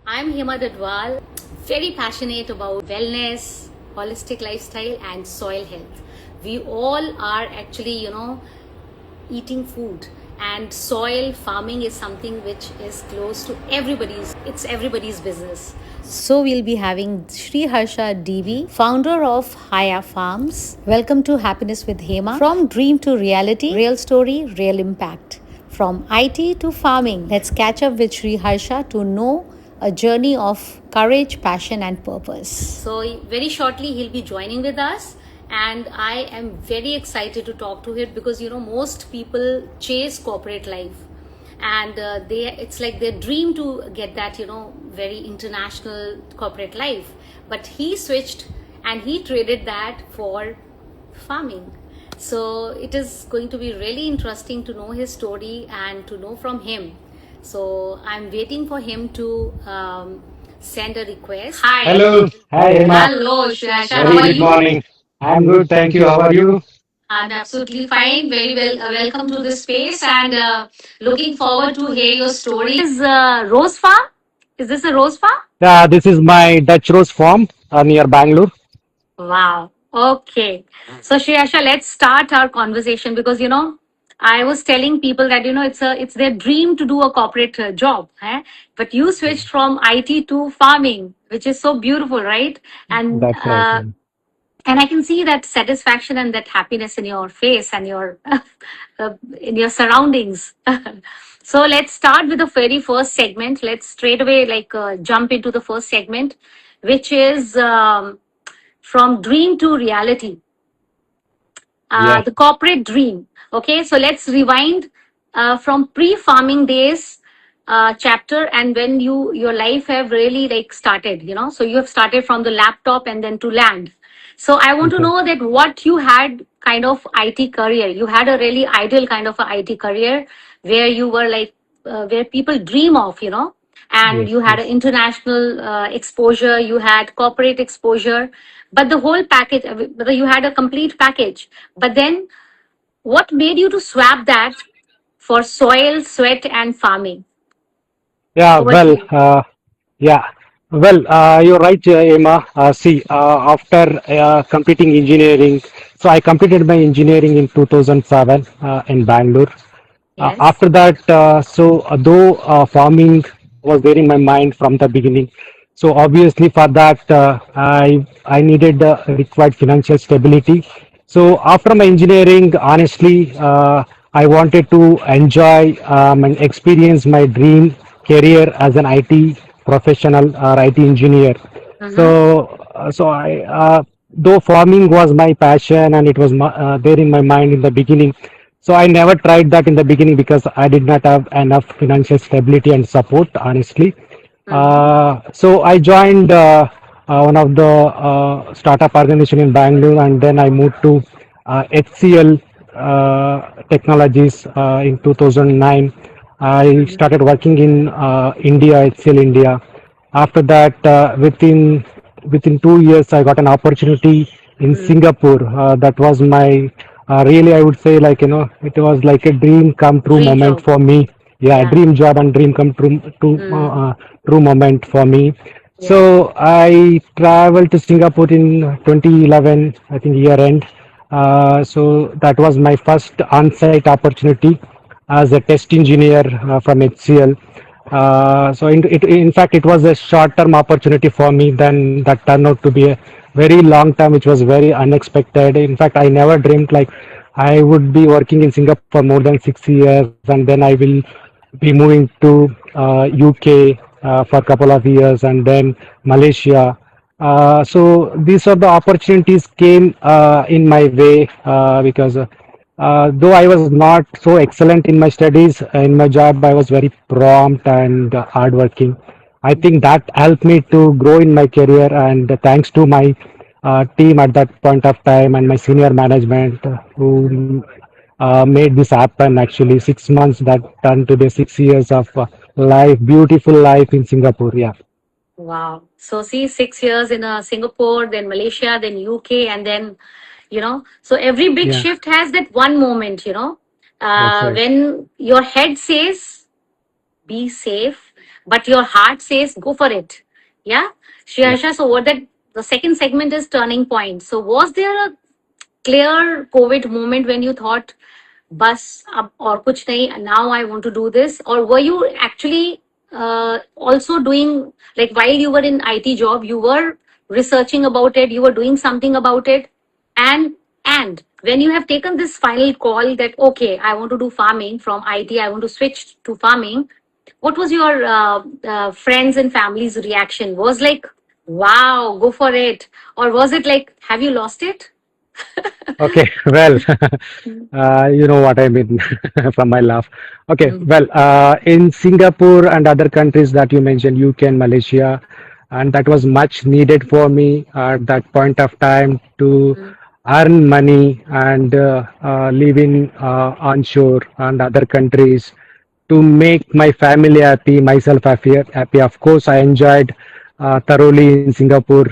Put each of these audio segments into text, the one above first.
I'm HEMA Talks, very passionate about wellness, holistic lifestyle, and soil health. We all are actually, eating food, and soil farming is something which is close to everybody's business. So we'll be having Shriharsha D B, founder of HAYA FARMS. Welcome to Happiness with HEMA. From dream to reality, real story, real impact. From IT to farming, let's catch up with Shriharsha to know a journey of courage, passion, and purpose. So, very shortly, he'll be joining with us, and I am very excited to talk to him because most people chase corporate life, and it's like their dream to get that very international corporate life, but he switched and he traded that for farming. So it is going to be really interesting to know his story and to know from him. So I'm waiting for him to send a request. Hi. Hello. Hi, Emma. Hello, Shriharsha. Very How are good you? morning. I'm good. Thank you. How are you? I'm absolutely fine. Very well. Welcome to this space and looking forward to hear your story. Is Rose Farm? Is this a Rose Farm? This is my Dutch Rose farm near Bangalore. Wow. Okay. So Shriyasha, let's start our conversation because I was telling people that it's their dream to do a corporate job, but you switched from IT to farming, which is so beautiful, right? And That's right. and I can see that satisfaction and that happiness in your face and your in your surroundings. So let's start with the very first segment. Let's straight away jump into the first segment, which is from dream to reality, Yeah. the corporate dream. Okay, so let's rewind from pre-farming days chapter, and when your life have really started. So you have started from the laptop and then to land. So I want to Okay. know that what you had kind of IT career. You had a really ideal kind of a IT career where you were where people dream of. And Yes. you had an Yes. international exposure, you had corporate exposure, but the whole package, you had a complete package. But then, what made you to swap that for soil, sweat, and farming? Yeah. Over to Well. you. Yeah. Well. You're right, Emma. See. After completing engineering, so I completed my engineering in 2007 in Bangalore. Yes. After that, though farming was there in my mind from the beginning, so obviously for that I needed the required financial stability. So after my engineering, honestly, I wanted to enjoy and experience my dream career as an IT professional or IT engineer. Mm-hmm. So though farming was my passion and it was there in my mind in the beginning, so I never tried that in the beginning because I did not have enough financial stability and support, honestly. Mm-hmm. So I joined one of the startup organization in Bangalore, and then I moved to HCL Technologies in 2009. I started working in India, HCL India. After that, within 2 years, I got an opportunity in Mm-hmm. Singapore. That was my really, I would say, it was like a dream come true Dream moment job. for me. Yeah, Yeah. dream job and dream come Mm. true moment for me. Yeah. So I traveled to Singapore in 2011, I think year end. So that was my first on-site opportunity as a test engineer from HCL. In fact, it was a short-term opportunity for me. Then that turned out to be a very long term, which was very unexpected. In fact, I never dreamed like I would be working in Singapore for more than 6 years, and then I will be moving to UK for a couple of years, and then Malaysia. So these are the opportunities came in my way because though I was not so excellent in my studies, in my job, I was very prompt and hardworking. I think that helped me to grow in my career, and thanks to my team at that point of time and my senior management who made this happen. Actually, 6 months that turned to be 6 years of life, beautiful life in Singapore. Yeah, Wow. So see, 6 years in Singapore, then Malaysia, then UK, and then, so every big yeah, shift has that one moment, that's right. when your head says, be safe, but your heart says go for it. Yeah, Yeah. Shriharsha, so what that the second segment is turning point. So was there a clear COVID moment when you thought, bus ab or kuch nahi, now I want to do this? Or were you actually also doing, like while you were in IT job, you were researching about it, you were doing something about it, and and when you have taken this final call that okay, I want to do farming from IT, I want to switch to farming, what was your friends and family's reaction? Was like, wow, go for it, or was it like, have you lost it? Okay, well, you know what I mean from my laugh. Okay, Mm, well, in Singapore and other countries that you mentioned, UK and Malaysia, and that was much needed for me at that point of time to mm, earn money and live in onshore and other countries to make my family happy, myself happy. Happy. Of course, I enjoyed thoroughly in Singapore,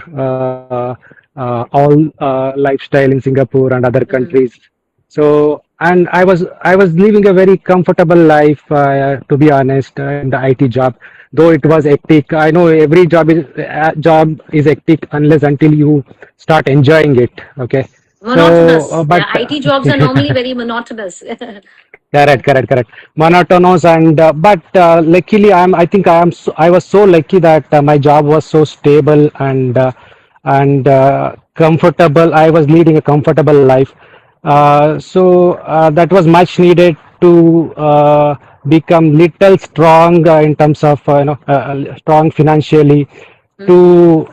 all lifestyle in Singapore and other mm. countries. So, and I was living a very comfortable life, to be honest, in the IT job. Though it was hectic, I know every job is hectic unless until you start enjoying it. Okay, so Monotonous. but Yeah, IT jobs are normally very monotonous. correct, Yeah. correct, correct. Monotonous and but luckily I was so lucky that my job was so stable and comfortable. I was leading a comfortable life. Mm, So that was much needed to become little strong in terms of strong financially mm, to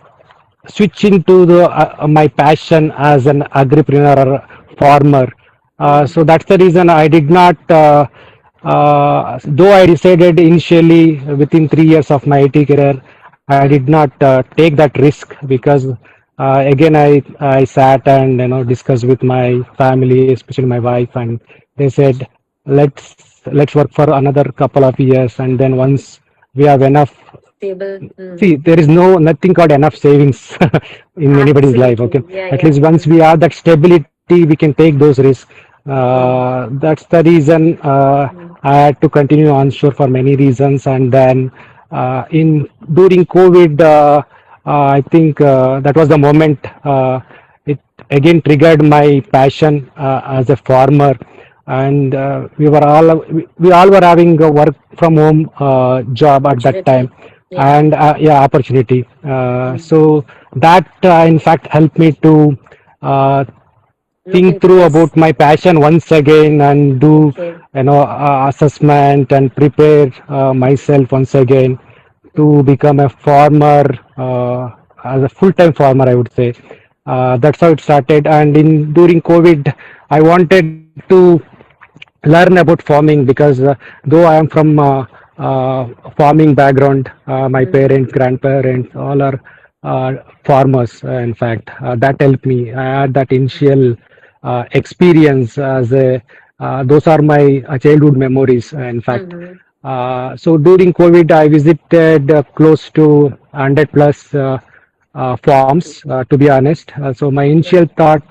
switch into my passion as an agripreneur or farmer. mm, So that's the reason I did not, though I decided initially within 3 years of my IT career, I did mm. not take that risk because again I sat and discussed with my family, especially my wife, and they said let's work for another couple of years, and then once we have enough. Stable. See, there is nothing called enough savings in anybody's life. Okay, Absolutely. Yeah, at yeah. least once we have that stability, we can take those risks. Mm, That's the reason mm, I had to continue onshore for many reasons. And then in during COVID, I think that was the moment it again triggered my passion as a farmer, and we all were having a work from home job at that time, opportunity. Yeah. and yeah, opportunity. Mm. So that in fact helped me to uh, Look think into through this. about my passion once again and do Okay. assessment and prepare myself once again to Mm. become a farmer, as a full-time farmer, I would say. That's how it started. And in during COVID, I wanted to learn about farming because though I am from farming background, my Mm. parents, grandparents, all are farmers. In fact, that helped me. I had that initial experience as a. Those are my childhood memories. In fact, Mm-hmm. so during COVID, I visited close to 100 plus farms. To be honest, so my Okay. initial thought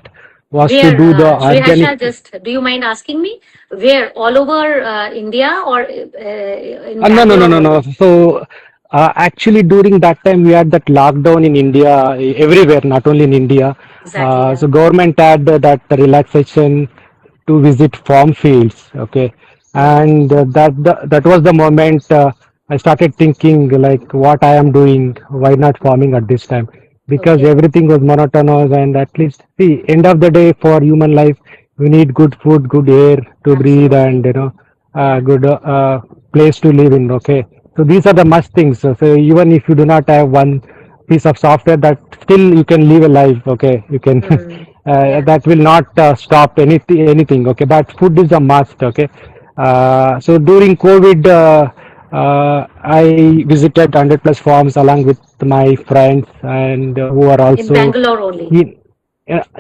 was to Where, do the organic. Shriharsha, just do you mind asking me? Where? All over India or in No, no, no, Bangalore no, no. only? So actually, during that time, we had that lockdown in India, everywhere, not only in India. Exactly, So yeah. government had that relaxation to visit farm fields. Okay, Mm. and that was the moment I started thinking like what I am doing. Why not farming at this time? Because Okay. everything was monotonous, and at least see, end of the day, for human life, we need good food, good air to breathe, and Absolutely. Yeah. good place to live in. Okay, so these are the must things. So even if you do not have one piece of software, that still you can live a life. Okay, you can Mm. Yeah. that will not stop anything. Okay, but food is a must. Okay, so during COVID. I visited 100 plus farms along with my friends and who are In also Bangalore only. in,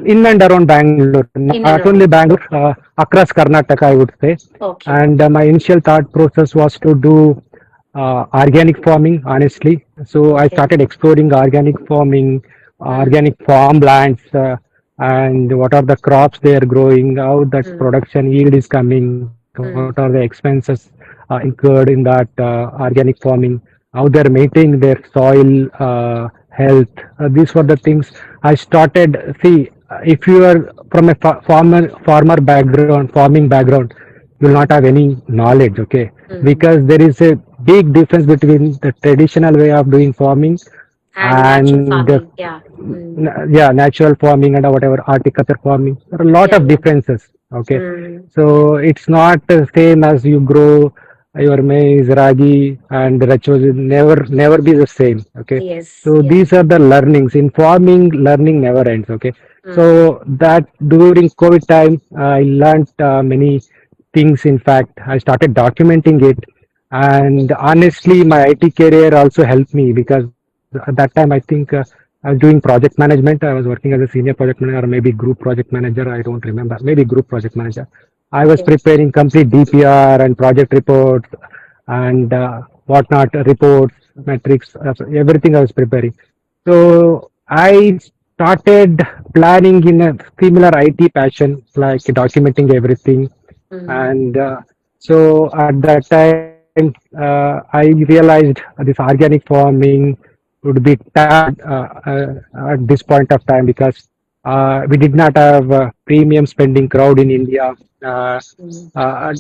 in and around Bangalore, not In and only around. Bangalore, Okay. across Karnataka, I would say. Okay. And my initial thought process was to do organic farming, honestly. So I Okay. started exploring organic farming, Mm. organic farmlands, and what are the crops they are growing, how that Mm. production yield is coming, what are the Mm. expenses incurred in that organic farming. how they're maintaining their soil health. These were the things I started. See, if you are from a farmer background, farming background, you will not have any knowledge. Okay, Mm. because there is a big difference between the traditional way of doing farming And natural and farming, yeah. Mm. yeah, natural farming and whatever horticulture farming. There are a lot Yeah, of yeah. differences. Okay, Yeah. so it's not the same as you grow your maize, ragi, and rachos. It never be the same. Okay, Yes, so yeah. these are the learnings in farming. Learning never ends. Okay, Mm. so that during COVID time, I learned many things. In fact, I started documenting it, and honestly, my IT career also helped me because at that time I think I was doing project management. I was working as a senior project manager or maybe group project manager. I don't remember. Maybe group project manager. I was Okay. preparing complete DPR and project reports and whatnot, reports, metrics, everything I was preparing. So I started planning in a similar IT passion, like documenting everything. Mm. And so at that time, I realized this organic farming would be tough at this point of time because we did not have premium spending crowd in India uh, Mm. uh,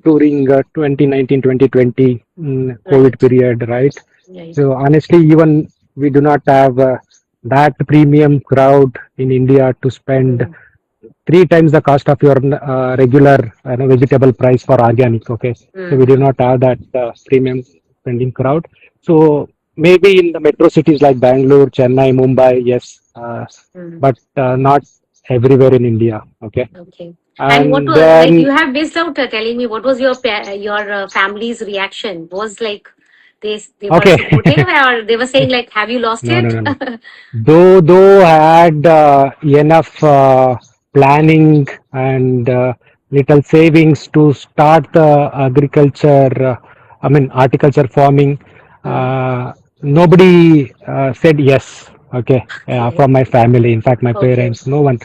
during 2019 2020 COVID Right. period, right? Right. So honestly, even we do not have that premium crowd in India to spend Mm. three times the cost of your regular vegetable price for organic. Okay, so we do Mm-hmm. not have that premium spending crowd. So maybe in the metro cities like Bangalore, Chennai, Mumbai, yes, Mm. but not everywhere in India. Okay, Okay. And what and was like then you have missed out telling me what was your family's reaction? Was like they were okay. supportive or they were saying like, have you lost No, no, it? no, no. Though I had enough planning and little savings to start the agriculture, I mean horticulture farming, Mm. nobody said yes. Okay, Okay. from my family. In fact, my Okay. parents, no one.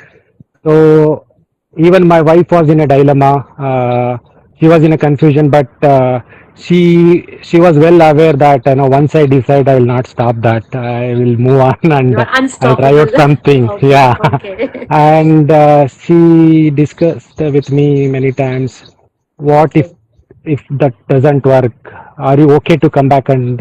So even my wife was in a dilemma. She was in a confusion, but she was well aware that once I decide, I will not stop that. I will move on You and are I'll try unstoppable. out something. Okay. Yeah, Okay. and she discussed with me many times, what Okay. if that doesn't work? Are you okay to come back and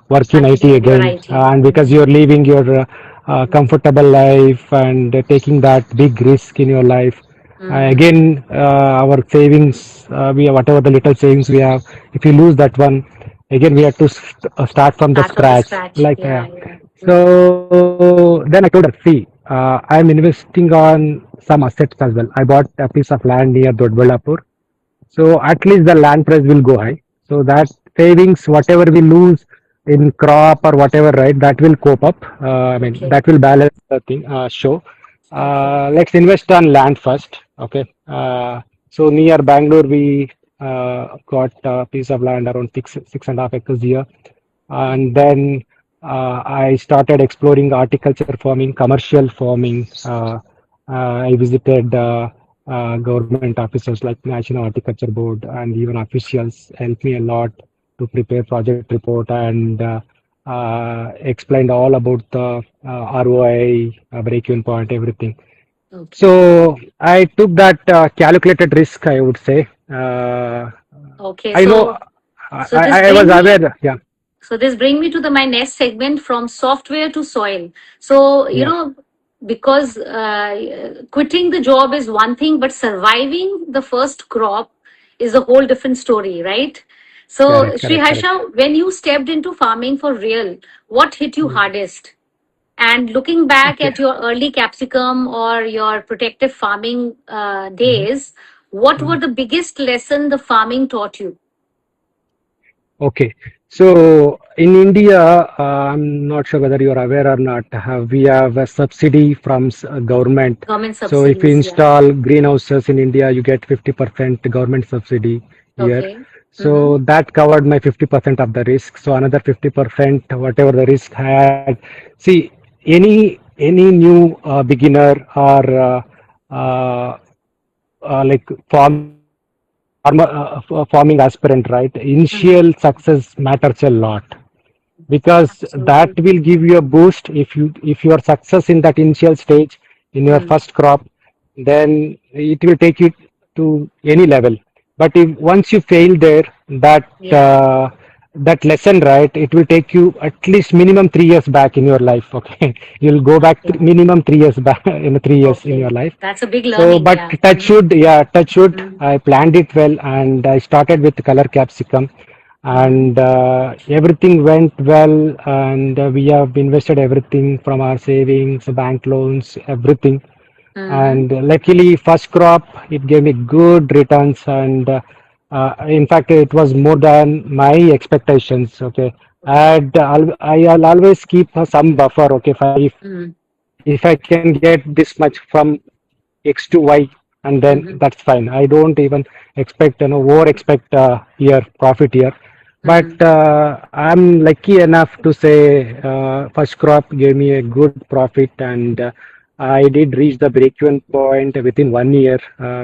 work in IT Continue your again? IT. And because Mm. you're leaving your Mm. comfortable life and taking that big risk in your life. Mm. Again, our savings, we have whatever the little savings we have. If you lose that one, again we have to start from the Start from the scratch. scratch. Like Yeah. Yeah. Mm. so, then I told her, see, I'm investing on some assets as well. I bought a piece of land near Dodballapur, so at least the land price will go high. So that savings, whatever we lose in crop or whatever, right, that will cope up. I mean, Okay. that will balance the thing, show. Okay. Let's invest on land first. Okay. So near Bangalore, we got a piece of land around 6.5 acres here. And then I started exploring horticulture farming, commercial farming. I visited government officers like National Horticulture Board, and even officials helped me a lot to prepare project report and explained all about the ROI, break-even point, everything. Okay. So I took that calculated risk, I would say. Okay. I know So this I was bring me aware. Yeah, So this bring me to the my next segment from software to soil. So yeah, because quitting the job is one thing, but surviving the first crop is a whole different story, right? So correct, correct, correct. Shriharsha, when you stepped into farming for real, what hit you Mm. hardest? And looking back Okay. at your early capsicum or your protective farming Mhm. days, what were Mhm. the biggest lesson the farming taught you? Okay. So in India, I'm not sure whether you're aware or not, we have a subsidy from government. Government So if you subsidies, yeah. install greenhouses in India, you get 50% government subsidy here. Okay. Mm-hmm. So that covered my 50% of the risk. So another 50%, whatever the risk I had. See, any new beginner or uh, like farming farming aspirant, right? Mm-hmm. Initial success matters a lot because that Absolutely. will give you a boost if you are success in that initial stage in your Mm. first crop, then it will take you to any level. But if once you fail there, that Yeah. that lesson, right, it will take you at least minimum 3 years back in your life. Okay, you'll go back Okay. minimum 3 years back in 3 years in your Okay. life. That's a big So, learning. but Yeah. touch Mm-hmm. wood, yeah, touch wood. Mm-hmm. I planned it well, and I started with color capsicum, Mm-hmm. and everything went well. And we have invested everything from our savings, bank loans, everything. Mm-hmm. And luckily, first crop it gave me good returns, and in fact, it was more than my expectations. Okay, Okay. I'll always keep some buffer. Okay, Mm-hmm. if I can get this much from X to Y, and then Mm-hmm. that's fine. I don't even expect, over expect here profit here. But Mm-hmm. I'm lucky enough to say first crop gave me a good profit, and I did reach the break-even point within 1 year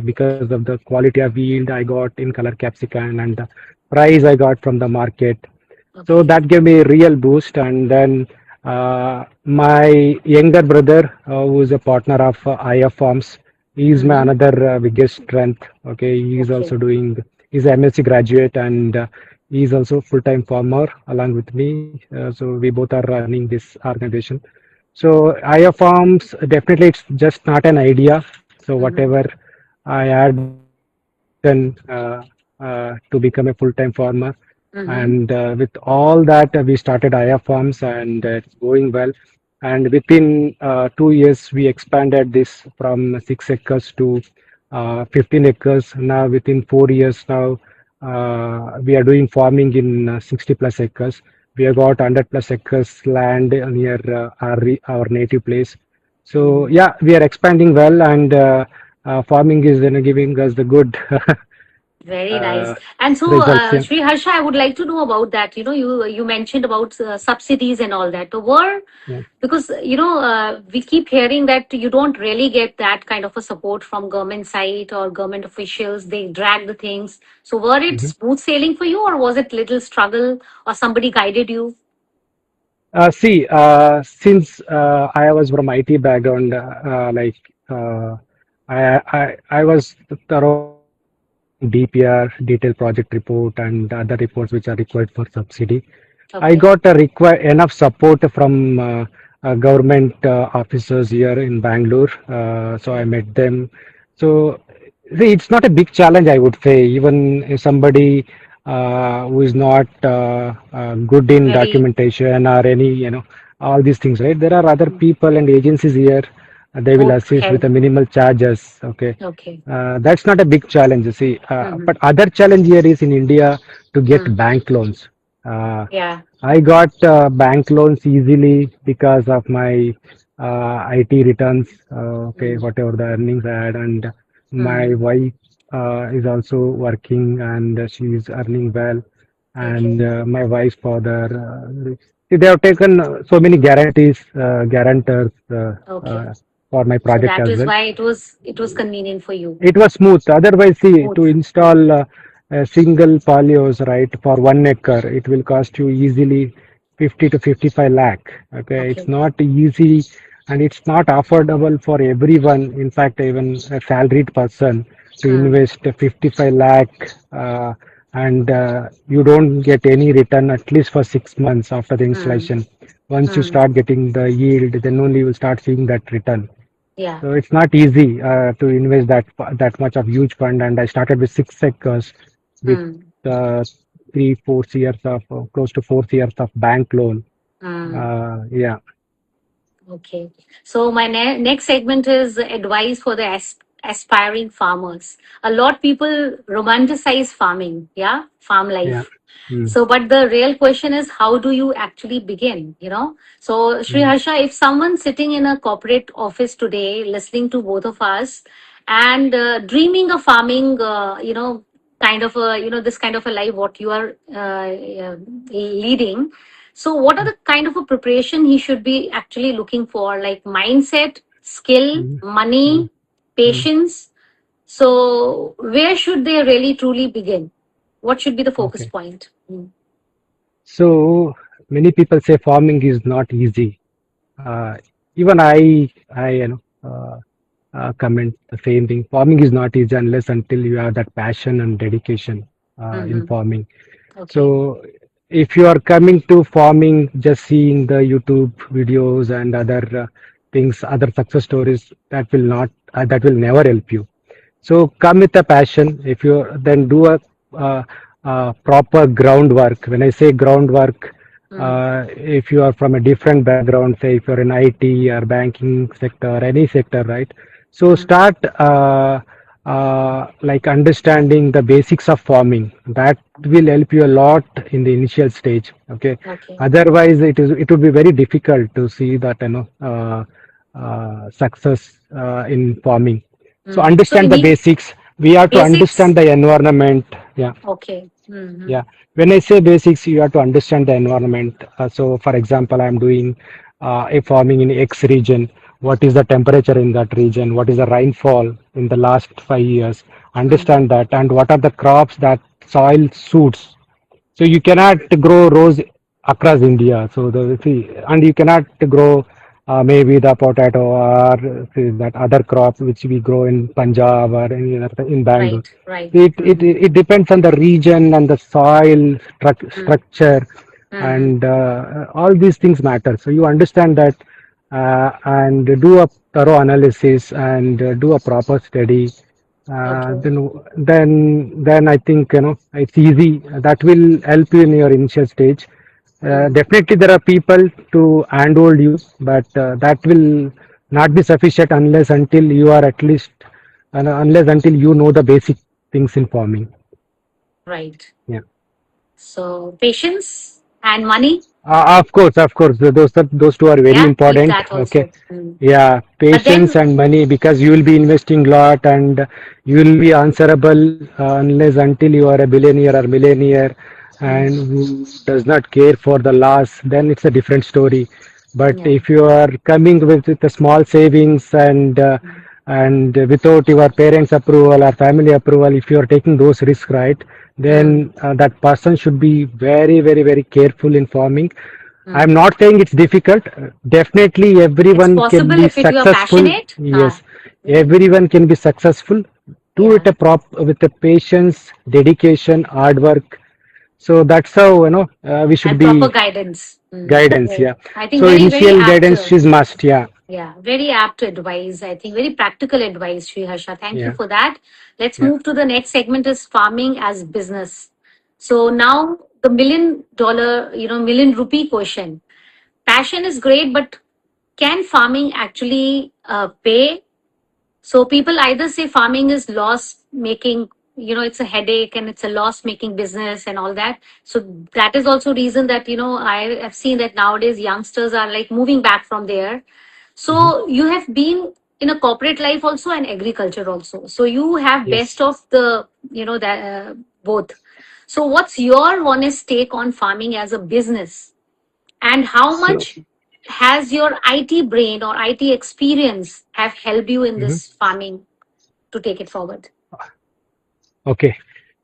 because of the quality of yield I got in color capsicum and the price I got from the market. So Okay. that gave me a real boost. And then my younger brother, who is a partner of HAYA Farms, he is my Mm-hmm. another biggest strength. Okay, he is also Okay. doing, he's a MSc graduate, and he is also full-time farmer along with me. So we both are running this organization. So HAYA Farms, definitely it's just not an idea. So Mm-hmm. whatever I had done to become a full-time farmer. Mm-hmm. And with all that, we started HAYA Farms, and it's going well. And within 2 years, we expanded this from 6 acres to 15 acres. Now, within 4 years now, we are doing farming in 60 plus acres. We have got 100 plus acres land near our native place. So Mm-hmm. yeah, we are expanding well, and farming is giving us the good Very nice. uh, And so, results. Yeah. Sri Harsha, I would like to know about that. You mentioned about subsidies and all that. Were Yeah. because we keep hearing that you don't really get that kind of a support from government side or government officials. They drag the things. So, were it Mhm. smooth sailing for you, or was it little struggle, or somebody guided you? See, since I was from IT background, uh, I was thoroughly doing DPR, detailed project report, and other reports which are required for subsidy. I Okay. got enough support from government officers here in Bangalore, so I Okay. met them. So see, it's not a big challenge, I would say. Even if somebody who is not good in Very documentation or any, all these things, right? There are other people and agencies here. They will would assist with help. the minimal charges. Okay, Okay. that's not a big challenge. You see, Mm-hmm. but other challenge here is in India to get Mm. bank loans. Uh, Yeah. I got bank loans easily because of my IT returns, okay, Mm. whatever the earnings I had, and my Mm. wife is also working, and she is earning well, and Okay. my wife's father. See, they have taken so many guarantees, guarantors Okay. for my So project that as is well. why it was convenient for you. It was smooth. Otherwise, see, Smooth. to install a single polyos, right, for 1 acre, it will cost you easily 50 to 55 lakh. Okay, it's Okay. not easy, and it's not affordable for everyone. In fact, even a salaried person to Mm. invest 55 lakh, and you don't get any return at least for 6 months after the Mm. installation. Once you Mm. start getting the yield, then only you will start seeing that return. Yeah. So it's not easy to invest that much of huge fund. And I started with 6 acres with Mm. 3 4 years of close to 4 years of bank loan. Mm. Yeah. Okay. So my next segment is advice for the aspiring farmers. A lot people romanticize farming, yeah, farm Yeah. life. Mm, So, but the real question is, how do you actually begin? So Sri mm, Harsha, if someone's sitting in a corporate office today, listening to both of us, and dreaming of farming, kind of a, this kind of a life, what you are leading. So, what are the kind of a preparation he should be actually looking for, like mindset, skill, mm, mm, money, mm, patience? So where should they really truly begin? What should be the focus Okay. point? Mm. So many people say farming is not easy. Uh, Even I comment the same thing. Farming is not easy unless until you have that passion and dedication in Mm-hmm. farming. Okay. So if you are coming to farming, just seeing the YouTube videos and other things, other success stories, that will never help you. So come with a passion. If you then do uh, proper groundwork. When I say groundwork, Mm. if you are from a different background, say if you're in IT or banking sector, any sector, right? So Mm. start like understanding the basics of farming. That will help you a lot in the initial stage. Okay. Okay. Otherwise, it would be very difficult to see that success in farming. So Mm. So understand the basics. We have to basics. understand the environment. Yeah, Okay. Mm-hmm. yeah. When I say basics, you have to understand the environment. So, for example, I'm doing a farming in X region. What is the temperature in that region? What is the rainfall in the last 5 years? Mm. Understand that, and what are the crops that soil suits. So you cannot grow rose across India. So the see, and you cannot grow maybe the potato or see, that other crop which we grow in Punjab or in Bangalore. Right. Right. It depends on the region and the soil Mm. structure, Mm-hmm. and all these things matter. So you understand that and do a thorough analysis and do a proper study. Uh, Okay. then then I think it's easy. That will help you in your initial stage. Mm. Definitely, there are people to handhold you, but that will not be sufficient unless until you are at least unless until you know the basic things in farming. Right. Yeah. So patience and money. Of course, those two are very Yeah. Keep important. that Okay, also. Mm. yeah, But patience then. and money because you will be investing lot and you will be answerable unless until you are a billionaire or millionaire and Mm. who does not care for the loss. Then it's a different story. But Yeah. if you are coming with the small savings Mm. and without your parents' approval or family approval, if you are taking those risks, right, Mm. then that person should be very, very, very careful in farming. I'm Mm. not saying it's difficult. Definitely, It's everyone can possible be if it you are successful. passionate. Yes, Mm. everyone can be successful. Do Yeah. it a prop with the patience, dedication, hard work. So that's how we should And proper be guidance. Mm. guidance. Right. Yeah. I think So very, very initial apt. guidance is must. Yeah. Yeah, very apt to advise. I think very practical advice, Shriharsha. Thank you Yeah. for that. Let's Yeah. move to the next segment is farming as business. So now the $1 million, million rupee question. Passion is great, but can farming actually pay? So people either say farming is loss making, it's a headache and it's a loss making business and all that. So that is also reason that, I have seen that nowadays youngsters are like moving back from there. Mhm. So you have been in a corporate life also and agriculture also. So you have best Yes. of the, that both. So what's your honest take on farming as a business? And how So. much has your IT brain or IT experience have helped you in Mhm. this farming to take it forward? Okay.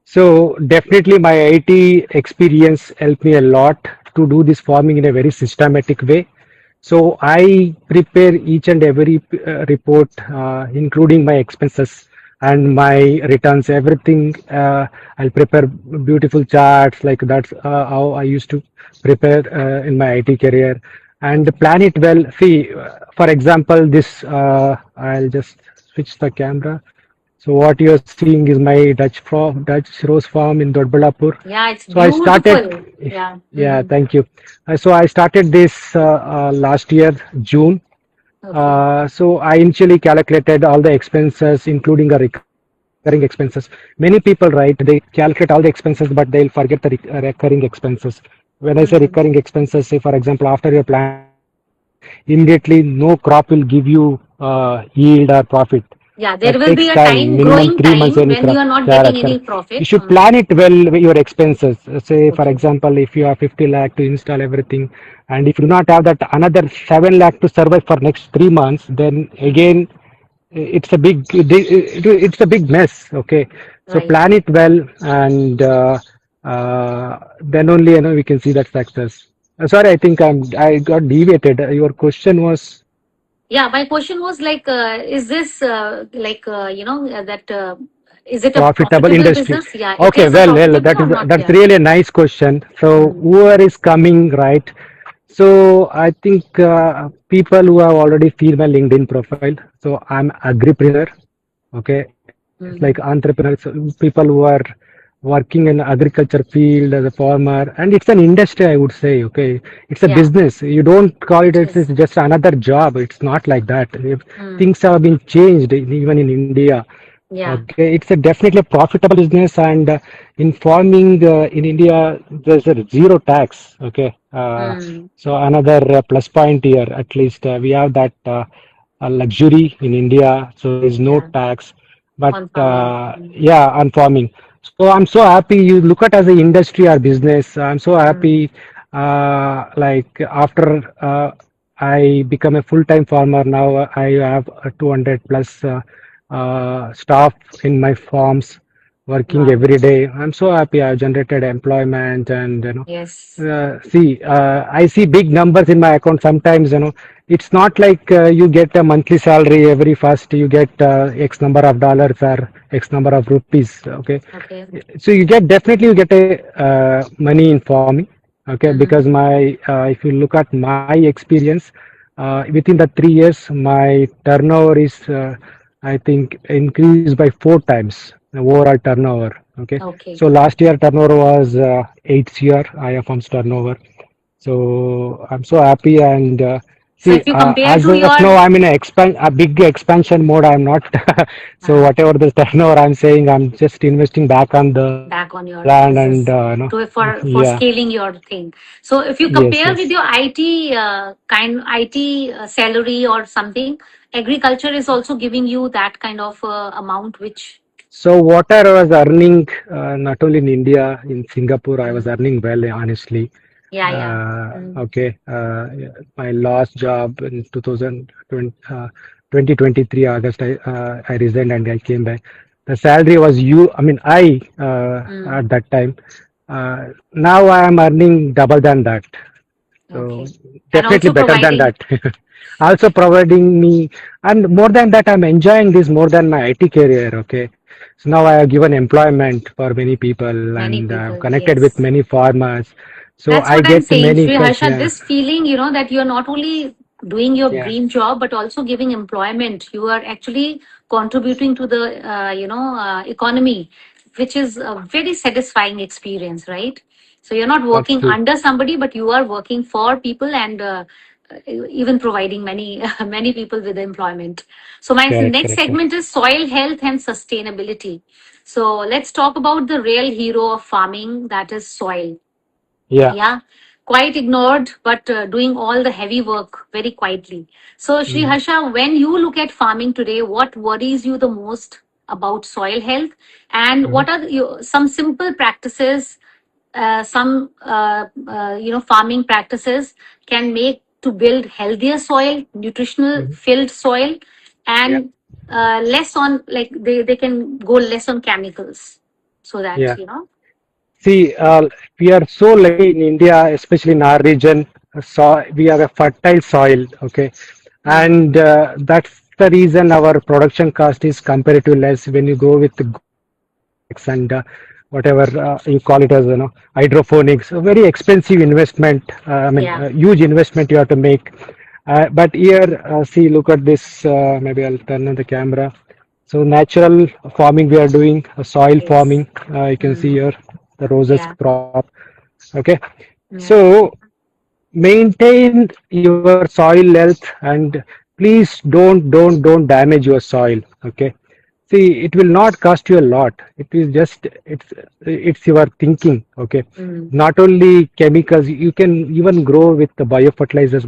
So definitely my IT experience helped me a lot to do this farming in a very systematic way. So I prepare each and every report, including my expenses and my returns, everything. I'll prepare beautiful charts like that's how I used to prepare in my IT career and Okay. plan it well. See, for example, this I'll just switch the camera. So what you are seeing is my Dutch rose farm in Dodballapur. Yeah, it's So I started, beautiful. Yeah. yeah, Hmm. thank you. So I started this last year, June. Okay. So I initially calculated all the expenses, including the recurring expenses. Many people, right, they calculate all the expenses, but they'll forget the recurring expenses. When I say Hmm. recurring expenses, say for example, after your planting, immediately no crop will give you yield or profit. Yeah, there That will be takes a time, time, minimum growing 3 months. time Any when you crop, are not getting correct, any correct. You profit. should plan it well with your expenses. Say, for Okay. example, if you have 50 lakh to install everything, and if you do not have that another 7 lakh to survive for next 3 months, then Hmm. again it's a it's a big mess. Okay, so Right. plan it well, and then only we can see that success. Sorry, I think I got deviated. Your question was Yeah, my question was like, is this that is it a profitable profitable industry. business? Yeah, it Okay, is a well, profitable that or is not? that's Yeah. really a nice question. So Mm. whoever is coming, right? So I think people who have already seen my LinkedIn profile. So I'm agripreneur. Okay, it's like Mm-hmm. entrepreneurs, people who are working in agriculture field as a farmer, and it's an industry, I would say. Okay, it's a Yeah, business. You don't call it it as is. just another job. It's not like that. If Mm. things have been changed, even in India. Yeah. Okay, it's a definitely a profitable business, and in farming in India, there's a zero tax. Okay, Mm. so another plus point here, at least we have that luxury in India, so there's no Yeah. tax. But On farming. yeah, on farming. So I'm so happy you look at as an industry or business. I'm so Mm. happy. Like after I become a full-time farmer now, I have 200 plus staff in my farms working Wow. every day. I'm so happy. I've generated employment, and Yes. see, I see big numbers in my account sometimes. It's not like you get a monthly salary every first, you get X number of dollars or X number of rupees. Okay, Okay. so you get definitely you get a money in farming. Okay, Mm-hmm. because if you look at my experience, within the 3 years, my turnover is I think increased by 4 times the overall turnover. Okay, so Okay. last year turnover was 8 CR HAYA FARMS turnover. So I'm so happy, and So see, if you compare as to of now, your I'm in a big expansion mode. I'm not so uh, whatever the turnover I'm saying, I'm just investing back on the back on land, your and business to yeah, for scaling your thing. So if you yes, compare yes. with your IT IT salary or something, agriculture is also giving you that kind of amount, which So what I was earning, not only in India, in Singapore, I was mm, earning well, honestly. yeah, yeah. Mm, Okay, yeah, my last job in 2020, 2023 August, I resigned and I came back. The salary was I mean, mm, at that time. Now I am earning double than that. So okay. And definitely also better than providing that. Also providing me, and more than that, I'm enjoying this more than my IT career. Okay, so now I have given employment for many people, many and I've people, connected with yes. many farmers. So That's I what I'm get saying, many Shri friends. Harsha. Yeah, This feeling, that you're not only doing your yeah, dream job, but also giving employment. You are actually contributing to the, economy, which is a very satisfying experience, right? So you're not that's working true. under somebody, but you are working for people and even providing many, many people with employment. So my Correct, next correct, correct. segment is soil health and sustainability. So let's talk about the real hero of farming, that is soil. Yeah. Yeah, quite ignored, but doing all the heavy work very quietly. So, Shri Mm, Harsha, when you look at farming today, what worries you the most about soil health, and mhm, what are some simple practices, some farming practices can make to build healthier soil, nutritional mhm. filled soil, Yeah, and less on, like, they can go less on chemicals, so that yeah. See, we are so lucky in India, especially in our region. So we have a fertile soil, okay, Mm, and that's the reason our production cost is comparatively less when you go with the growbacks and whatever you call it as, hydroponics. A very expensive investment. I mean, yeah. a huge investment you have to make. But here, see, look at this. Maybe I'll turn on the camera. So natural farming we are doing, soil Yes. farming. You can see Mm, here the roses yeah. crop. Okay, Yeah. so maintain your soil health, and please don't damage your soil. Okay, see, it will not cost you a lot. It is just it's your thinking. Okay, Mm, not only chemicals, you can even grow with the biofertilizers,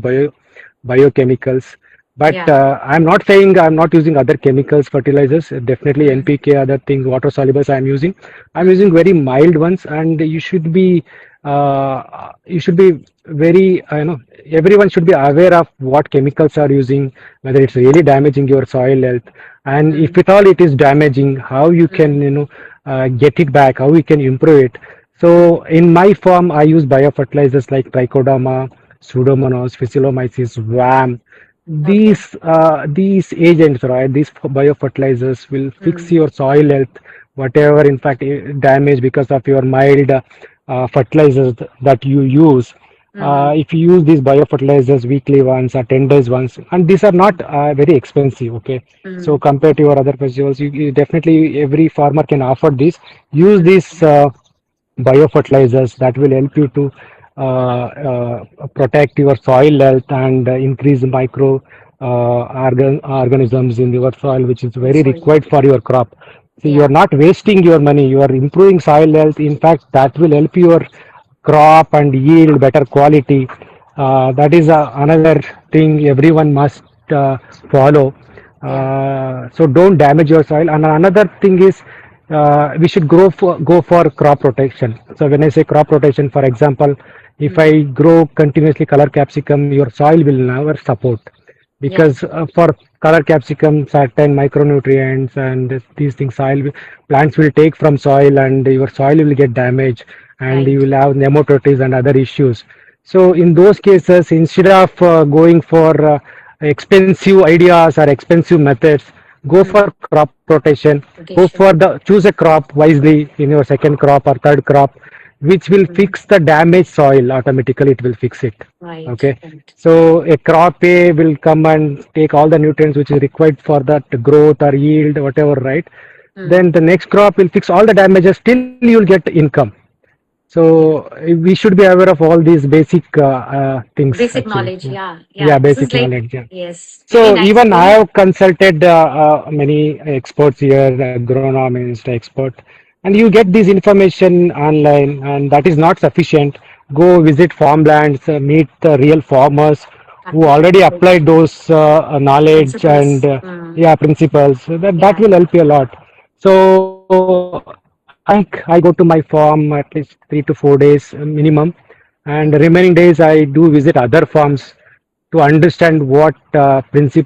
biochemicals. But yeah. I'm not saying I'm not using other chemicals, fertilizers. Definitely Mm, NPK, other things, water solubles I'm using. I'm mm, using very mild ones, and you should be very everyone should be aware of what chemicals are using, whether it's really damaging your soil health, and if Mm, at all it is damaging, how you can mm, get it back, how you can improve it. So mm, in my farm, I use biofertilizers like trichoderma, pseudomonas, phyllomyces, WAM. okay. These agents, right? These biofertilizers will fix Mm, your soil health, whatever in fact damage because of your mild fertilizers that you use. mm, If you use these biofertilizers weekly once or 10 days once, and these are not very expensive, okay? So mm, compared to your other festivals, you definitely every farmer can offer this. Use mm, these biofertilizers that will help you to protect your soil health and increase micro organisms in your soil, which is in very soil. required for your crop. So you are Yeah, not wasting your money, you are improving soil health. In fact, that will help your crop and yield better quality. That is another thing everyone must follow. yeah. So don't damage your soil. And another thing is we should go for crop rotation. So when I say crop rotation, for example, if Mm, I grow continuously color capsicum, your soil will never support yeah, because for color capsicum, certain micronutrients and these things, plants will take from soil, and your soil will get damaged, and you right. will have nematodes and other issues. So in those cases, instead of going for expensive ideas or expensive methods, go for Mm, crop rotation. Go for rotation. choose a crop wisely in your second crop or third crop, which will Mm, fix the damaged soil automatically. It will fix it. right, Okay. right. So a crop A will come and take all the nutrients which is required for that growth or yield, whatever, right? Then Mm, the next crop will fix all the damages. Still, you'll get income. So yeah. we should be aware of all these basic things Basic actually. knowledge. Yeah. Yeah, Yeah, yeah. This is basic like, knowledge. Yeah. yes, very So nice. even I Very, have consulted many experts here, agronomist, expert, and you get this information online, and that is not sufficient. Go visit farmlands, meet the real farmers who practical already knowledge, applied those knowledge and principles. Mm, yeah, principles. So that yeah, will help you a lot. So I go to my farm at least 3 to 4 days minimum, and the right. remaining days I do visit other farms to understand what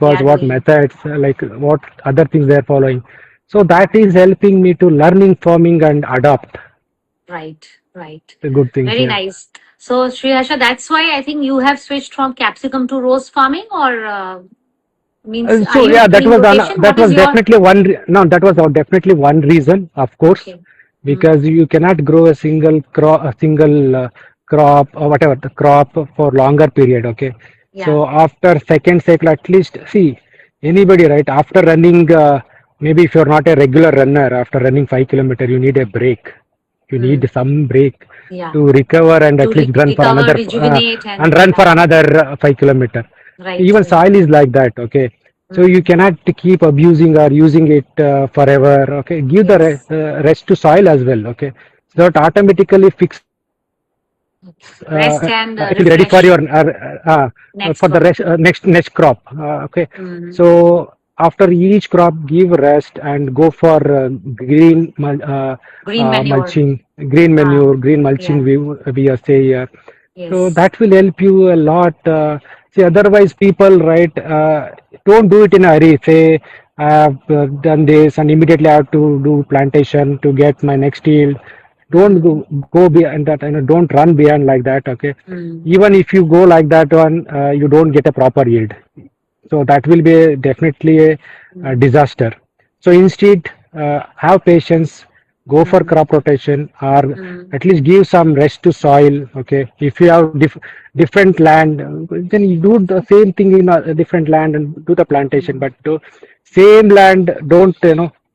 They principles, are what doing. methods, like what other things they are following. So that is helping me to learning farming and adopt Right, right. the good things. Very Yeah. nice. So, Shriyasha, that's why I think you have switched from capsicum to rose farming, or means are So you yeah, doing rotation? that What is was your definitely no, that was definitely one reason, of course, okay? Mm, because you cannot grow a single crop or whatever the crop for longer period. Okay, yeah, so after second cycle, at least see anybody, right? After running, maybe if you're not a regular runner, after running 5 kilometer, you need a break. You mm, need some break yeah. to recover and To at least run for recover, another rejuvenate, and and run for yeah, another 5 kilometer. right, Even right. soil is like that. Okay, so you Mm, cannot keep abusing or using it forever. Okay, give the yes. rest to soil as well. Okay, so that automatically fix Okay. it will be ready Rest for and your refresh for next the crop. next crop. Okay, Mm, so after each crop, give rest and go for green manure. mulching, green Ah, manure, green mulching. yeah. We say here. So Yes. that will help you a lot. See, otherwise, people, right, don't do it in a hurry. Say, I have done this and immediately I have to do plantation to get my next yield. Don't Mm, go beyond that. Don't run beyond like that. Okay, mm, even if you go like that one, you don't get a proper yield. So that will be definitely a mm, disaster. So instead, have patience, go for mm, crop rotation, or mm, at least give some rest to soil. Okay, if you have different land, then you do the same thing in a different land and do the plantation. mm. But same land, don't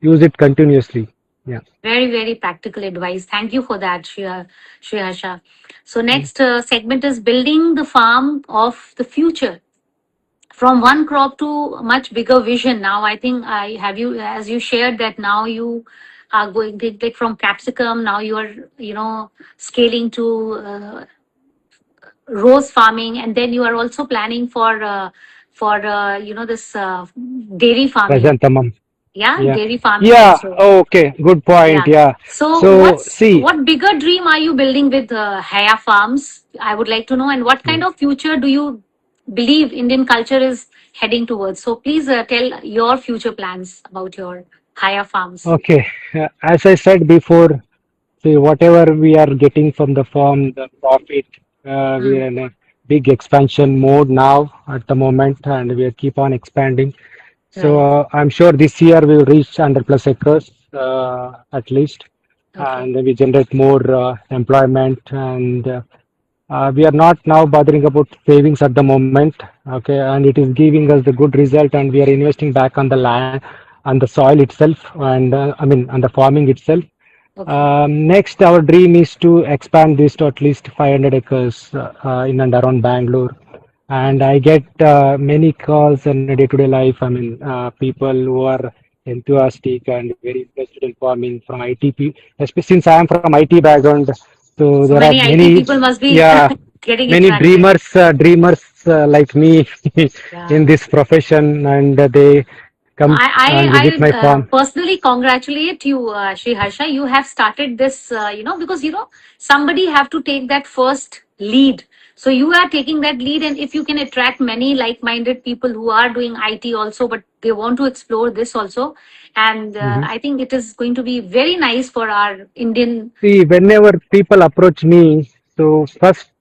use it continuously. Yeah. Very, very practical advice. Thank you for that, Shriyasha. So, next segment is building the farm of the future. From one crop to a much bigger vision. Now, I think I have you, as you shared that now you are going to take from capsicum. Now you are, scaling to rose farming, and then you are also planning for this dairy farming. Prajantamam. Yeah, Yeah. dairy farming Yeah. also. Oh, okay. Good point. Yeah. Yeah. So, So see. what bigger dream are you building with HAYA Farms? I would like to know, and what kind of future do you believe Indian culture is heading towards? So, please tell your future plans about your HAYA Farms. Okay. As I said before, see, whatever we are getting from the farm, the profit, we Mm, are in a big expansion mode now at the moment, and we keep on expanding. So right. I'm sure this year we will reach 100 plus acres at least, Okay. and we generate more employment. And we are not now bothering about savings at the moment. Okay, and it is giving us the good result, and we are investing back on the land, on the soil itself, and I mean on the farming itself. Okay. Next, our dream is to expand this to at least 500 acres in and around Bangalore. And I Okay. get many calls in a day-to-day life. I mean, people who are enthusiastic and very interested in farming from ITP, especially since I am from IT background. So So there are many IT many, people must be yeah, getting many attracted. dreamers like me in Yeah. this profession, and they No, come and visit my I farm. personally congratulate you, Shriharsha. You have started this, because somebody have to take that first lead. So you are taking that lead, and if you can attract many like-minded people who are doing IT also, but they want to explore this also, and Mhm. I think it is going to be very nice for our Indian. See, whenever people approach me, so first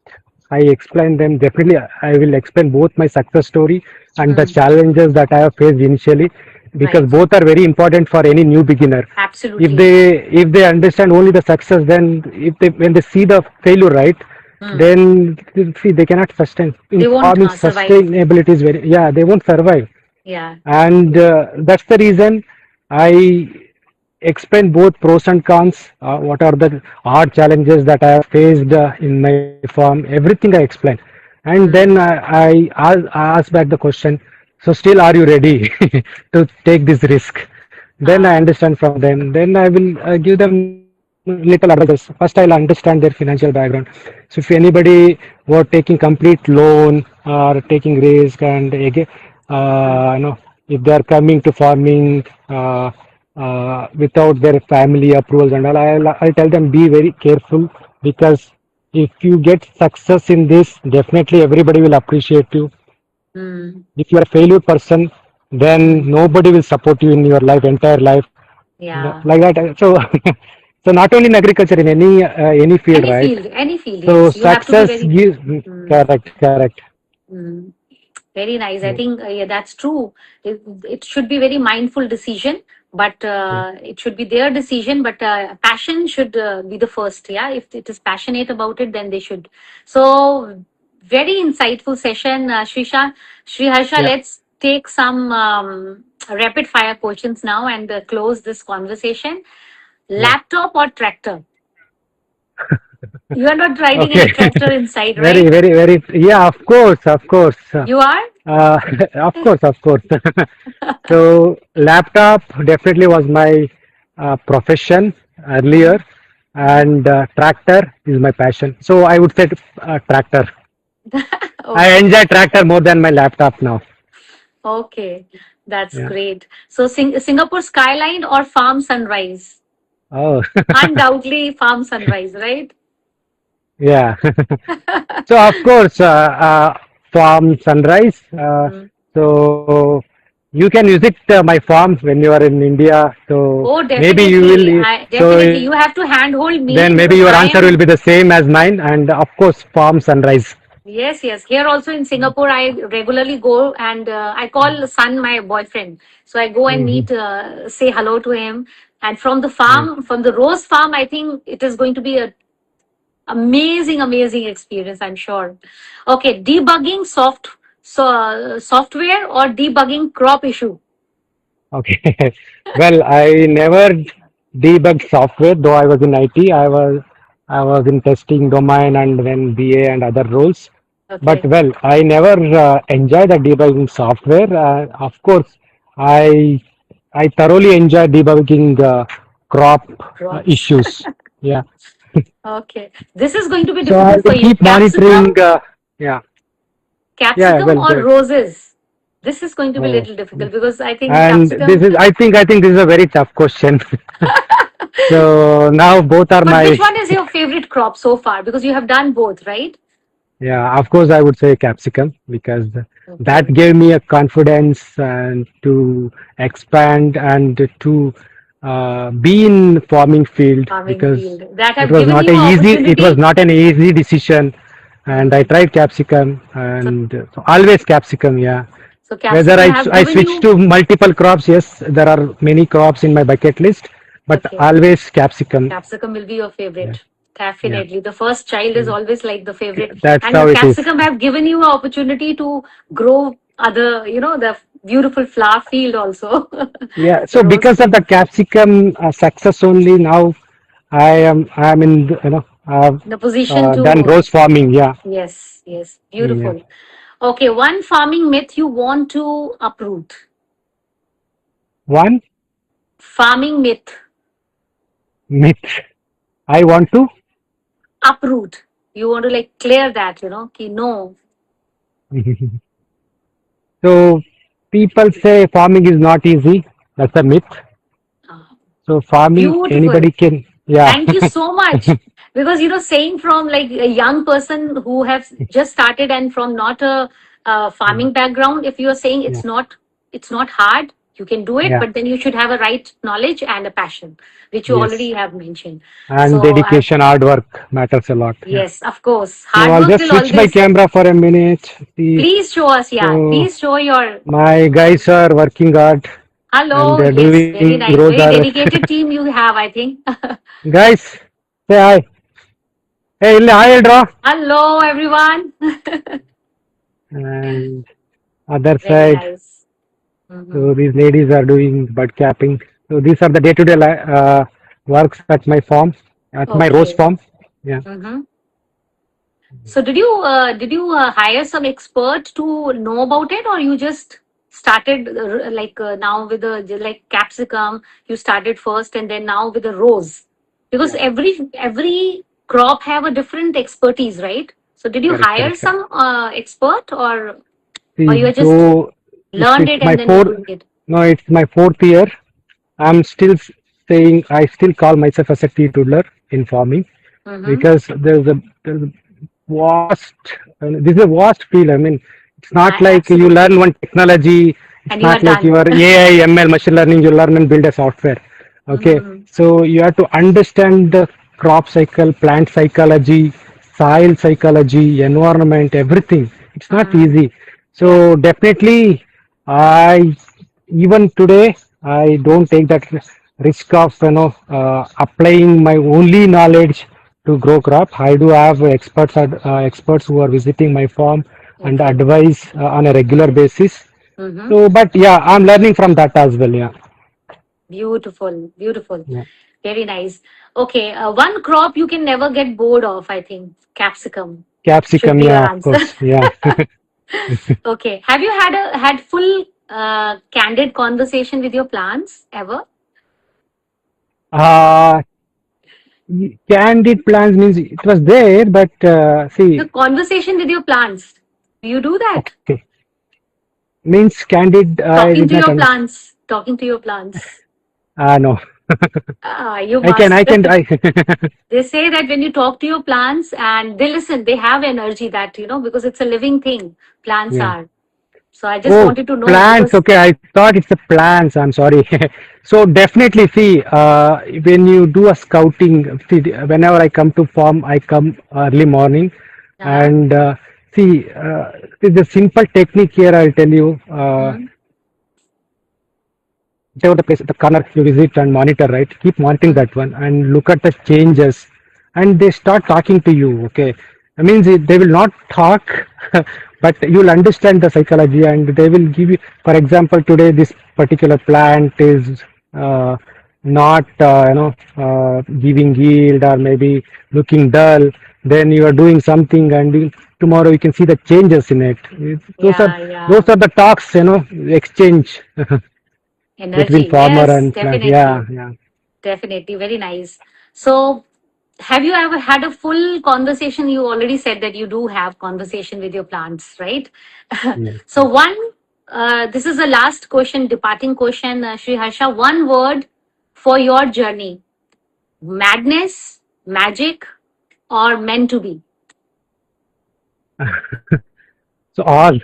I explain them. Definitely, I will explain both my success story and the Hmm, challenges that I have faced initially, because right. both are very important for any new beginner. If Absolutely. they understand only the success, then if they when they see the failure, right, Hmm. then see they cannot sustain. In They won't farming, survive. sustainability is very, yeah, they won't survive. Yeah. And that's the reason I explain both pros and cons. What are the hard challenges that I have faced in my farm? Everything I explain, and then Hmm. I ask back the question. So still, are you ready to take this risk? Then I Ah. understand from them. Then I will give them little advices. First, I'll understand their financial background. So if anybody were taking complete loan or taking risk, and again, Hmm. if they are coming to farming without their family approvals and all, I'll tell them be very careful, because if you get success in this, definitely everybody will appreciate you. Hmm. If you are a failure person, Hmm. then nobody will support you in your life, entire life, Yeah. like that. So, so not only in agriculture, in any field, right? Any field, So yes. You have to be success very. gives, Mm, correct, correct. mm. Very nice. I Yeah, think yeah, that's true. It should be very mindful decision, but yeah, it should be their decision. But passion should be the first. Yeah, if it is passionate about it, then they should. So very insightful session, Shriharsha. yeah, Let's take some rapid fire questions now and close this conversation. yeah. Laptop or tractor? You are not riding Okay. any tractor inside, Very, right? very, very. Yeah, of course, of course. You are? Uh, of course, of course. So laptop definitely was my profession Mhm, earlier, mhm. and tractor is my passion. So I would say tractor. I Okay. enjoy tractor more than my laptop now. Okay. That's Yeah. great. So Singapore skyline or farm sunrise? Oh, Undoubtedly farm sunrise, right? yeah. So of course, farm sunrise. Mm. So you can visit my farm when you are in India. So Oh, maybe you definitely. will. I So definitely you have to handhold then me maybe because your I answer will am. be the same as mine. And of course, farm sunrise. Yes, yes. Here also in Singapore, I regularly go and I call Sun my boyfriend. So I go and Hmm. meet, say hello to him. And from the Yeah. farm, from the rose farm, I think it is going to be a amazing, amazing experience, I'm sure. Okay, debugging software or debugging crop issue. Okay. Well, I never debugged software, though I was in IT. I was in testing domain and then BA and other roles. But Okay, well, I never enjoyed the debugging software. Of course, I I thoroughly enjoy debugging crop crops. issues. Yeah. Okay, this is going to be So I difficult for will you. keep monitoring. Yeah. Yeah. Capsicum Well, or go ahead. roses? This is going to be a Oh. little difficult because I think And this capsicum. is, I think this is a very tough question. So now both are But which my, one is your favorite crop so far? Because you have done both, right? yeah, of course I would say capsicum because that Okay. gave me a confidence and to expand and to be in farming field Farming because field that it have was given not a you easy, it was opportunity. not an easy decision, and I Mm. tried capsicum So, and so always capsicum, yeah. so Whether capsicum have I given switch you. to multiple crops, yes, there are many crops in my bucket list, but Okay. always capsicum. Capsicum will be your Yeah, favorite. yeah, Definitely. The first child is yeah. always like the favorite. That's And how the it is. capsicum have given you an opportunity to grow other, the beautiful flower field also. Yeah. So The rose because of the field. capsicum success only now, I am in I've The position done to, rose farming. Yeah. yes, yes. Yeah. Beautiful. Okay, one farming myth you want to uproot. One Farming myth, myth I want to. uproot. You want to like clear that, ki no. So people say farming is not easy. That's a myth. Ah, So farming beautiful. anybody can. Yeah. Thank you so much. Because, saying from like a young person who has just started and from not a, Yeah. farming background, if you are saying Yeah. it's not hard, you can do it, Yeah. but then you should have a right knowledge and a passion, which you Yes. already have mentioned. And So, dedication, hard work matters a lot. Yeah. yes, of course, So hard I'll work just will switch my always. camera for a minute. See. Please show us, yeah. So Please show your. my guys are working hard and Hello, they're yes, doing very rose nice, very harvest. dedicated team you have, I think. Guys, say hi. Hey, ಇಲ್ಲಿ hi ಹೇಳ್ರ. Hello, everyone. And other Very side, nice. Mm-hmm. so these ladies are doing bud capping. So these are the day-to-day works at my farm, at my rose Okay. farm. Yeah. Mm-hmm. So did you hire some expert to know about it, or you just started like now with the like capsicum? You started first, and then now with the rose, because Yeah. every crop have a different expertise, right? So did you Correct, hire correct, correct. some expert, or See, you just though learned it's it my and then you're fourth, doing it? no, it's my fourth year. I'm still saying I still call myself as a teetotaler in farming Mm-hmm. because there's a vast, this is a vast field. I mean, it's not like you learn Absolutely. one technology. It's And you are not like done. your AI, ML, machine learning. You learn and build a software. Okay, Mm-hmm. so you have to understand the crop cycle, plant psychology, soil psychology, environment, everything. It's not Mm-hmm. easy. Yeah. So definitely, I even today I don't take that risk of applying my only knowledge to grow crop. I do have experts who are visiting my farm and Okay. advise on a regular basis. Mm-hmm. So, but yeah, I'm learning from that as well. Yeah, Beautiful, beautiful. yeah. Very nice. Okay, one crop you can never get bored of, I think. Capsicum should Capsicum, be your yeah, of answer. course, yeah. Okay. Have you had full candid conversation with your plants ever? uh, Candid plans means it was there, but The see, conversation with your plants. Do you do that? okay, means candid. I Talking did to not your understand. plants. Talking to your plants. No, You I must. can, They say that when you talk to your plants and they listen, they have energy that, because it's a living thing. Plants yeah. are. So I just Oh, wanted to know plants. because. Okay, I thought it's the plants. I'm sorry. So definitely, see, when you do a scouting, see, whenever I come to farm, I come early morning, Uh-huh. and see, the simple technique here. I'll tell you. Mm-hmm. Whatever the place, the corner you visit and monitor, right? Keep monitoring that one and look at the changes, and they start talking to you. Okay, I mean they will not talk, but you'll understand the psychology, and they will give you. For example, today this particular plant is not giving yield or maybe looking dull. Then you are doing something, and tomorrow you can see the changes in it. Those are Yeah, those yeah. are the talks, exchange. Between Energy. farmer Yes, and plant. Yeah, definitely. yeah, Definitely. Very nice. So, have you ever had a full conversation? You already said that you do have conversation with your plants, right? yes, So, yes. one this is the last question, departing question, Shri Harsha. One word for your journey: madness, magic, or meant to be? So all,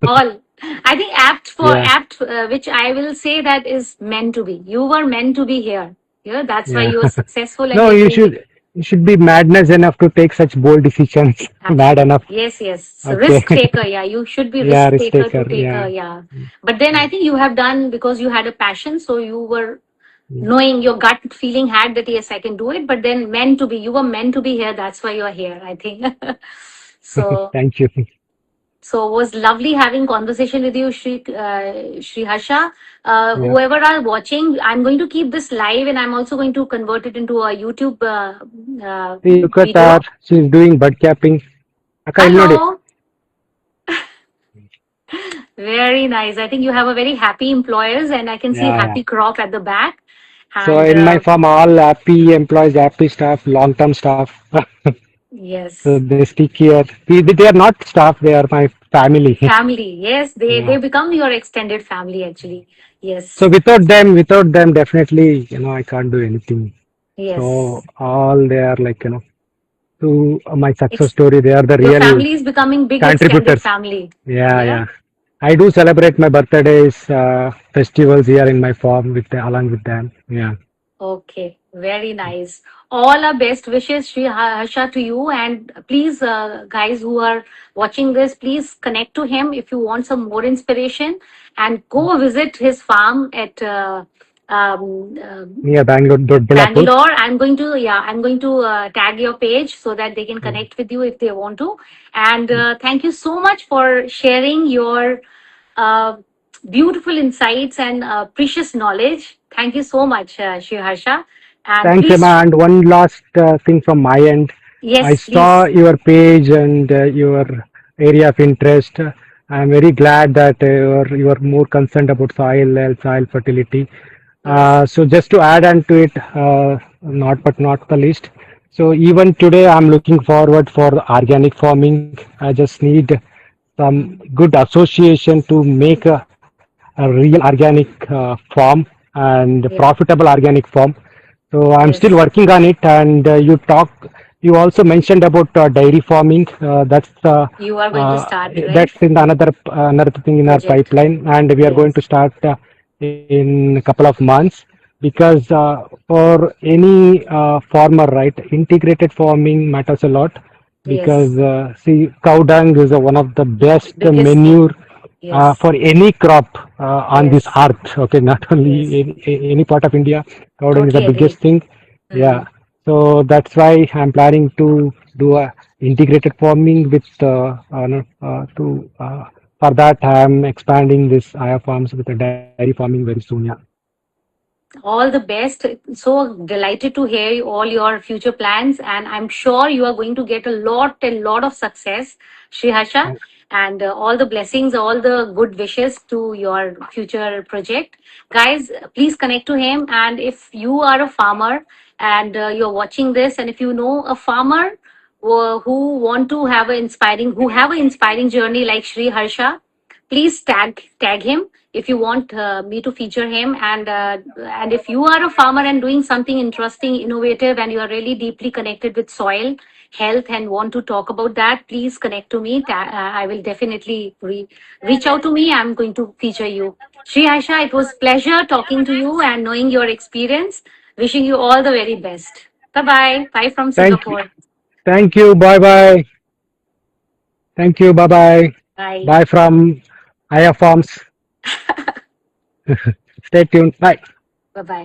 All. I think apt for yeah, apt, which I will say that is meant to be. You were meant to be here. Yeah, that's why yeah. you are successful and No, you're doing it. you should be madness enough to take such bold decisions. Mad Absolutely. enough. Yes, yes. So Okay. risk taker. Yeah, you should be Yeah, risk risk taker taker. to take Yeah. a, yeah. But then I think you have done because you had a passion. So you were Mm. knowing, your gut feeling had that, yes, I can do it. But then meant to be, you were meant to be here. That's why you're here, I think. So Thank you. So it was lovely having conversation with you, Shri Harsha. Yeah. Whoever are watching, I'm going to keep this live, and I'm also going to convert it into a YouTube See, look at her. video. She's doing bud capping. Akka, ಇಲ್ಲಿ ನೋಡಿ. Hello, very nice. I think you have a very happy employers, and I can see Yeah, yeah. happy crop at the back. So And in my farm, all happy employees, happy staff, long-term staff. So yes, they stick here. They are not staff; they are my family. family. Yes, they Yeah. become your extended family actually. So Yes, without them, definitely, I can't do anything. So yes. all they are like, to my success Ex- story, they are the your real family is becoming big extended contributors. family. Yeah, Yeah. yeah. I do celebrate my birthdays, festivals here in my farm along with them. Yeah. Okay, very nice. All our best wishes, Shri Harsha, to you. And please, guys who are watching this, please connect to him if you want some more inspiration and go visit his farm at Near Bangalore, Dodballapur. Bangalore. I'm going to tag your page so that they can connect with you if they want to. And thank you so much for sharing your uh, beautiful insights and precious knowledge. Thank you so much, Shri Harsha. And Thanks, please, Emma. And one last thing from my end. I yes, saw please, your page and your area of interest. I'm very glad that you are more concerned about soil health, soil fertility. yes, So just to add on to it, not the least. So even today, I'm looking forward for organic farming. I just need some good association to make a real organic farm and yes, profitable organic farm. So I'm still yes. working on it. And you also mentioned about dairy farming. You are going to start, right? That's in another thing in our Project. pipeline, and we are going to Yes, start in a couple of months. Because for any farmer, right, integrated farming matters a lot. Because yes. see, cow dung is one of the best Biggest manure thing. Yes, for any crop on this yes, earth. Okay, not only yes. any part of India, cow dung is the Totally biggest agree. thing. Hmm. Yeah, so that's why I'm planning to do a integrated farming with no, to for that I'm expanding this HAYA farms with a dairy farming very soon. Yeah. All the best. So delighted to hear all your future plans, and I'm sure you are going to get a lot of success, Shri Harsha, Thank- and all the blessings, all the good wishes to your future project. Guys, please connect to him. And if you are a farmer and you're watching this, and if you know a farmer who want to have who have an inspiring journey like Shri Harsha, please tag him if you want me to feature him. And if you are a farmer and doing something interesting, innovative, and you are really deeply connected with soil health and want to talk about that, please connect to me. I will definitely reach out to me. I'm going to feature you. Shri Aisha, it was pleasure talking to you and knowing your experience. Wishing you all the very best. Bye bye. Bye from Thank you. Singapore. Thank you. Bye bye. Thank you. Bye bye. Bye. Bye from HAYA farms. Stay tuned. Bye. Bye bye.